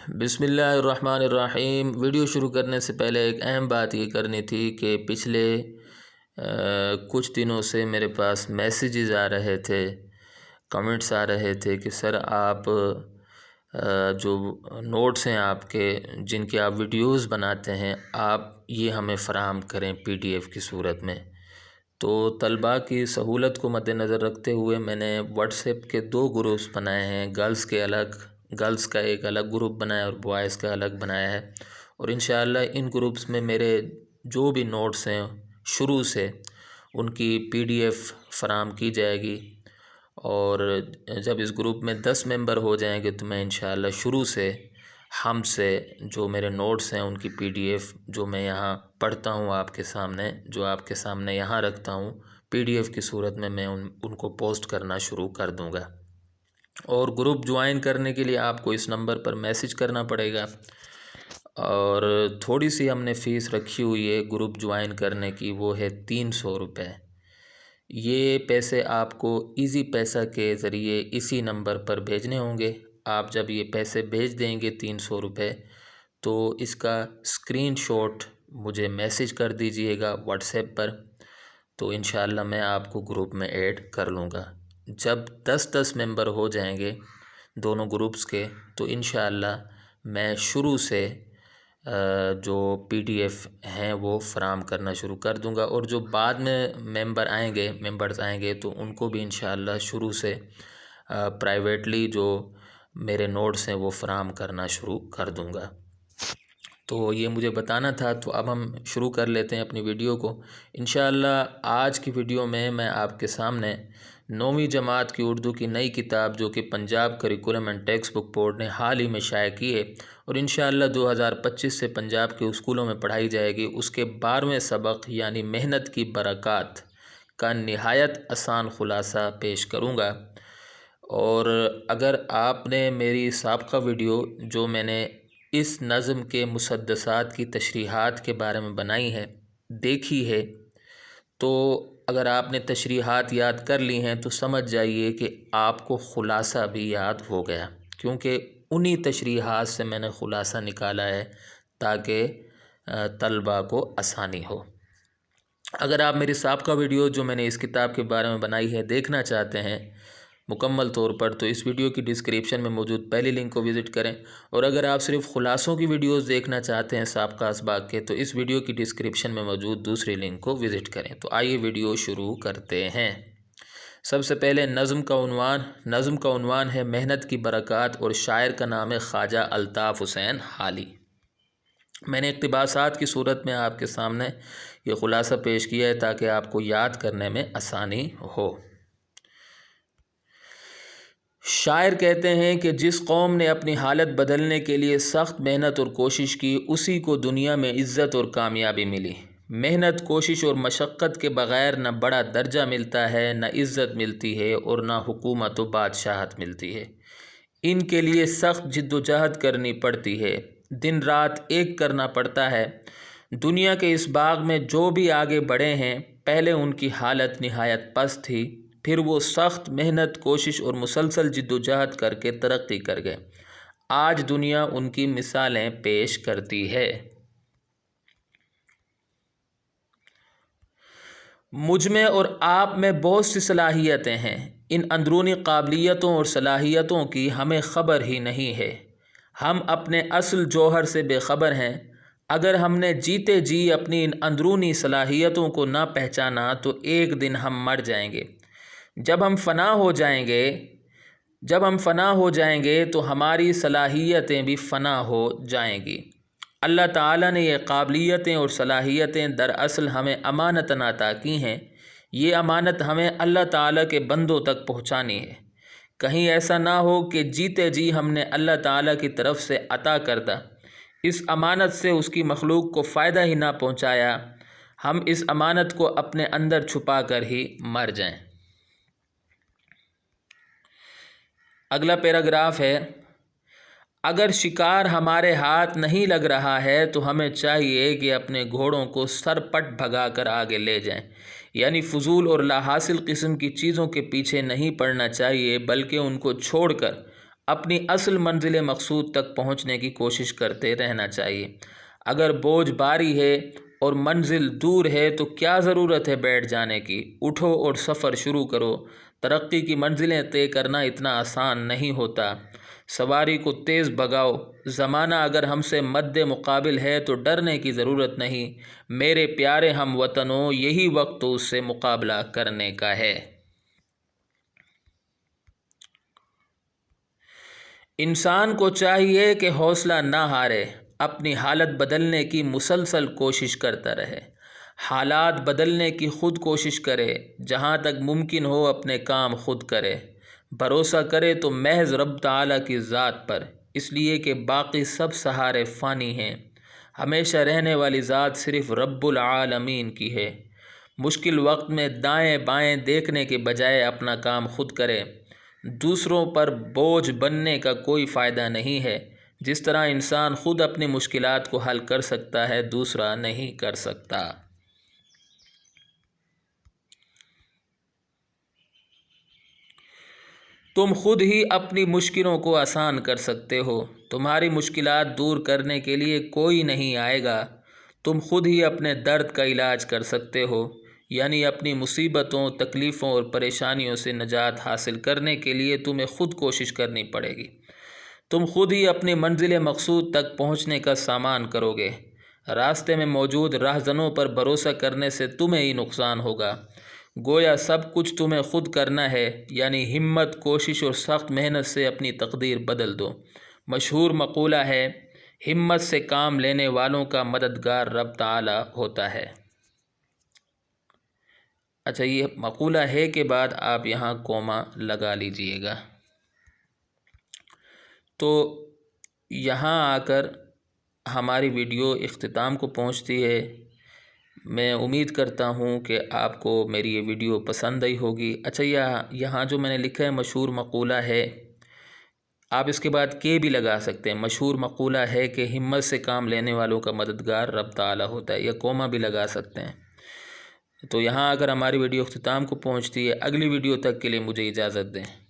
بسم اللہ الرحمن الرحیم۔ ویڈیو شروع کرنے سے پہلے ایک اہم بات یہ کرنی تھی کہ پچھلے کچھ دنوں سے میرے پاس میسیجز آ رہے تھے، کمنٹس آ رہے تھے کہ سر آپ جو نوٹس ہیں آپ کے جن کے آپ ویڈیوز بناتے ہیں آپ یہ ہمیں فراہم کریں PDF کی صورت میں۔ تو طلباء کی سہولت کو مد نظر رکھتے ہوئے میں نے واٹس ایپ کے 2 گروپس بنائے ہیں، گرلز کا ایک الگ گروپ بنایا اور بوائز کا الگ بنایا ہے، اور انشاءاللہ ان گروپس میں میرے جو بھی نوٹس ہیں شروع سے ان کی PDF فراہم کی جائے گی، اور جب اس گروپ میں 10 ممبر ہو جائیں گے تو میں انشاءاللہ شروع سے ہم سے جو میرے نوٹس ہیں ان کی PDF جو میں یہاں پڑھتا ہوں آپ کے سامنے، جو آپ کے سامنے یہاں رکھتا ہوں PDF کی صورت میں ان کو پوسٹ کرنا شروع کر دوں گا۔ اور گروپ جوائن کرنے کے لیے آپ کو اس نمبر پر میسج کرنا پڑے گا، اور تھوڑی سی ہم نے فیس رکھی ہوئی ہے گروپ جوائن کرنے کی، وہ ہے 300 روپے۔ یہ پیسے آپ کو ایزی پیسہ کے ذریعے اسی نمبر پر بھیجنے ہوں گے۔ آپ جب یہ پیسے بھیج دیں گے 300 روپے تو اس کا اسکرین شاٹ مجھے میسج کر دیجئے گا واٹس ایپ پر، تو انشاءاللہ میں آپ کو گروپ میں ایڈ کر لوں گا۔ جب 10 ممبر ہو جائیں گے دونوں گروپس کے تو انشاءاللہ میں شروع سے جو PDF ہیں وہ فراہم کرنا شروع کر دوں گا، اور جو بعد میں ممبرز آئیں گے تو ان کو بھی انشاءاللہ شروع سے پرائیویٹلی جو میرے نوٹس ہیں وہ فراہم کرنا شروع کر دوں گا۔ تو یہ مجھے بتانا تھا، تو اب ہم شروع کر لیتے ہیں اپنی ویڈیو کو۔ انشاءاللہ آج کی ویڈیو میں آپ کے سامنے 9ویں جماعت کی اردو کی نئی کتاب جو کہ Punjab curriculum and text book board نے حال ہی میں شائع کی ہے اور انشاءاللہ 2025 سے پنجاب کے اسکولوں میں پڑھائی جائے گی، اس کے 12ویں سبق یعنی محنت کی برکات کا نہایت آسان خلاصہ پیش کروں گا۔ اور اگر آپ نے میری سابقہ ویڈیو جو میں نے اس نظم کے مسدسات کی تشریحات کے بارے میں بنائی ہے دیکھی ہے، تو اگر آپ نے تشریحات یاد کر لی ہیں تو سمجھ جائیے کہ آپ کو خلاصہ بھی یاد ہو گیا، کیونکہ انہی تشریحات سے میں نے خلاصہ نکالا ہے تاکہ طلباء کو آسانی ہو۔ اگر آپ میری سابقہ ویڈیو جو میں نے اس کتاب کے بارے میں بنائی ہے دیکھنا چاہتے ہیں مکمل طور پر، تو اس ویڈیو کی ڈسکرپشن میں موجود پہلی لنک کو وزٹ کریں، اور اگر آپ صرف خلاصوں کی ویڈیوز دیکھنا چاہتے ہیں سابقہ اسباق کے تو اس ویڈیو کی ڈسکرپشن میں موجود دوسری لنک کو وزٹ کریں۔ تو آئیے ویڈیو شروع کرتے ہیں۔ سب سے پہلے نظم کا عنوان ہے محنت کی برکات، اور شاعر کا نام ہے خواجہ الطاف حسین حالی۔ میں نے اقتباسات کی صورت میں آپ کے سامنے یہ خلاصہ پیش کیا ہے تاکہ آپ کو یاد کرنے میں آسانی ہو۔ شاعر کہتے ہیں کہ جس قوم نے اپنی حالت بدلنے کے لیے سخت محنت اور کوشش کی اسی کو دنیا میں عزت اور کامیابی ملی۔ محنت، کوشش اور مشقت کے بغیر نہ بڑا درجہ ملتا ہے، نہ عزت ملتی ہے، اور نہ حکومت و بادشاہت ملتی ہے۔ ان کے لیے سخت جد و جہد کرنی پڑتی ہے، دن رات ایک کرنا پڑتا ہے۔ دنیا کے اس باغ میں جو بھی آگے بڑھے ہیں پہلے ان کی حالت نہایت پست تھی، پھر وہ سخت محنت، کوشش اور مسلسل جد و جہد کر کے ترقی کر گئے۔ آج دنیا ان کی مثالیں پیش کرتی ہے۔ مجھ میں اور آپ میں بہت سی صلاحیتیں ہیں، ان اندرونی قابلیتوں اور صلاحیتوں کی ہمیں خبر ہی نہیں ہے۔ ہم اپنے اصل جوہر سے بے خبر ہیں۔ اگر ہم نے جیتے جی اپنی ان اندرونی صلاحیتوں کو نہ پہچانا تو ایک دن ہم مر جائیں گے۔ جب ہم فنا ہو جائیں گے تو ہماری صلاحیتیں بھی فنا ہو جائیں گی۔ اللہ تعالیٰ نے یہ قابلیتیں اور صلاحیتیں دراصل ہمیں امانتاً عطا کی ہیں۔ یہ امانت ہمیں اللہ تعالیٰ کے بندوں تک پہنچانی ہے۔ کہیں ایسا نہ ہو کہ جیتے جی ہم نے اللہ تعالیٰ کی طرف سے عطا کردہ اس امانت سے اس کی مخلوق کو فائدہ ہی نہ پہنچایا، ہم اس امانت کو اپنے اندر چھپا کر ہی مر جائیں۔ اگلا پیراگراف ہے، اگر شکار ہمارے ہاتھ نہیں لگ رہا ہے تو ہمیں چاہیے کہ اپنے گھوڑوں کو سرپٹ بھگا کر آگے لے جائیں، یعنی فضول اور لا حاصل قسم کی چیزوں کے پیچھے نہیں پڑنا چاہیے بلکہ ان کو چھوڑ کر اپنی اصل منزل مقصود تک پہنچنے کی کوشش کرتے رہنا چاہیے۔ اگر بوجھ بھاری ہے اور منزل دور ہے تو کیا ضرورت ہے بیٹھ جانے کی؟ اٹھو اور سفر شروع کرو۔ ترقی کی منزلیں طے کرنا اتنا آسان نہیں ہوتا۔ سواری کو تیز بھگاؤ۔ زمانہ اگر ہم سے مد مقابل ہے تو ڈرنے کی ضرورت نہیں۔ میرے پیارے ہم وطنوں، یہی وقت تو اس سے مقابلہ کرنے کا ہے۔ انسان کو چاہیے کہ حوصلہ نہ ہارے، اپنی حالت بدلنے کی مسلسل کوشش کرتا رہے۔ حالات بدلنے کی خود کوشش کرے، جہاں تک ممکن ہو اپنے کام خود کرے۔ بھروسہ کرے تو محض رب تعالیٰ کی ذات پر، اس لیے کہ باقی سب سہارے فانی ہیں۔ ہمیشہ رہنے والی ذات صرف رب العالمین کی ہے۔ مشکل وقت میں دائیں بائیں دیکھنے کے بجائے اپنا کام خود کرے۔ دوسروں پر بوجھ بننے کا کوئی فائدہ نہیں ہے۔ جس طرح انسان خود اپنی مشکلات کو حل کر سکتا ہے، دوسرا نہیں کر سکتا۔ تم خود ہی اپنی مشکلوں کو آسان کر سکتے ہو۔ تمہاری مشکلات دور کرنے کے لیے کوئی نہیں آئے گا۔ تم خود ہی اپنے درد کا علاج کر سکتے ہو، یعنی اپنی مصیبتوں، تکلیفوں اور پریشانیوں سے نجات حاصل کرنے کے لیے تمہیں خود کوشش کرنی پڑے گی۔ تم خود ہی اپنی منزل مقصود تک پہنچنے کا سامان کرو گے۔ راستے میں موجود راہزنوں پر بھروسہ کرنے سے تمہیں ہی نقصان ہوگا۔ گویا سب کچھ تمہیں خود کرنا ہے، یعنی ہمت، کوشش اور سخت محنت سے اپنی تقدیر بدل دو۔ مشہور مقولہ ہے، ہمت سے کام لینے والوں کا مددگار رب تعالی ہوتا ہے۔ اچھا، یہ مقولہ ہے کے بعد آپ یہاں کوما لگا لیجئے گا۔ تو یہاں آ کر ہماری ویڈیو اختتام کو پہنچتی ہے۔ میں امید کرتا ہوں کہ آپ کو میری یہ ویڈیو پسند آئی ہوگی۔ اچھا، یہاں جو میں نے لکھا ہے مشہور مقولہ ہے، آپ اس کے بعد کے بھی لگا سکتے ہیں۔ مشہور مقولہ ہے کہ ہمت سے کام لینے والوں کا مددگار رب تعالی ہوتا ہے، یا کوما بھی لگا سکتے ہیں۔ تو یہاں اگر ہماری ویڈیو اختتام کو پہنچتی ہے، اگلی ویڈیو تک کے لیے مجھے اجازت دیں۔